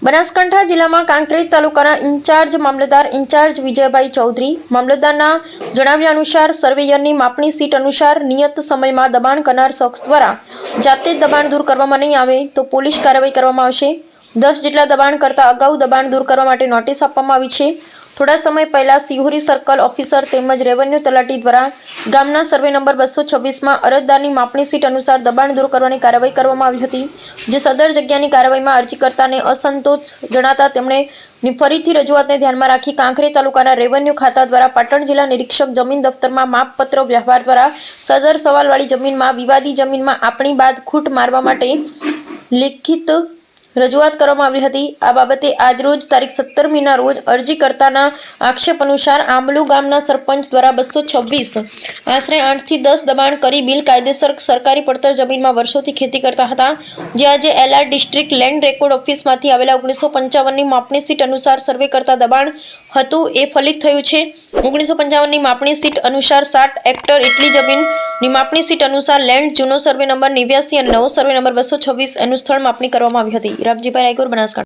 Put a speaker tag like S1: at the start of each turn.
S1: બનાસકાંઠા જિલ્લામાં કાંકરેજ તાલુકાના ઇન્ચાર્જ વિજયભાઈ ચૌધરી મામલતદારના જણાવ્યા અનુસાર સર્વેયરની માપણી સીટ અનુસાર નિયત સમયમાં દબાણ કરનાર શખ્સ દ્વારા જાતે જ દબાણ દૂર કરવામાં નહીં આવે તો પોલીસ કાર્યવાહી કરવામાં આવશે। 10 જેટલા દબાણ કરતા અગાઉ દબાણ દૂર કરવા માટે નોટિસ આપવામાં આવી છે। થોડા સમય પહેલા સિહોરી સર્કલ ઓફિસર તેમજ રેવન્યુ તલાટી દ્વારા ગામના સર્વે નંબર 226માં અરજદારની માપણી સીટ અનુસાર દબાણ દૂર કરવાની કાર્યવાહી કરવામાં આવી હતી, જે સદર જગ્યાની કાર્યવાહીમાં અરજીકર્તાને અસંતોષ જણાતા તેમણે ફરીથી રજૂઆતને ધ્યાનમાં રાખી કાંકરેજ તાલુકાના રેવન્યુ ખાતા દ્વારા પાટણ જિલ્લા નિરીક્ષક જમીન દફતરમાં માપપત્ર વ્યવહાર દ્વારા સદર સવાલવાળી જમીનમાં વિવાદી જમીનમાં આપણી બાદ ખૂટ મારવા માટે લિખિત રજૂઆત કરવામાં આવી હતી। આ બાબતે આજરોજ તારીખ 17 મીના રોજ અરજીકર્તાના આક્ષેપ અનુસાર આંબલુ ગામના સરપંચ દ્વારા 226 આશરે 8 થી 10 દબાણ કરી બિનકાયદેસર સરકારી પડતર જમીનમાં વર્ષોથી ખેતી કરતા હતા, જે આજે LR ડિસ્ટ્રિક્ટ લેન્ડ રેકોર્ડ ઓફિસમાંથી આવેલા 1955ની માપણી સીટ અનુસાર સર્વે કરતા દબાણ હતું એ ફલિત થયું છે। 1955ની માપણી સીટ અનુસાર 60 હેક્ટર એટલી જમીનની માપણી સીટ અનુસાર લેન્ડ જૂનો સર્વે નંબર 89 અને નવો સર્વે નંબર 226 એનું સ્થળ માપણી કરવામાં આવી હતી। રામજીભાઈ રાયગોર, બનાસકાંઠા।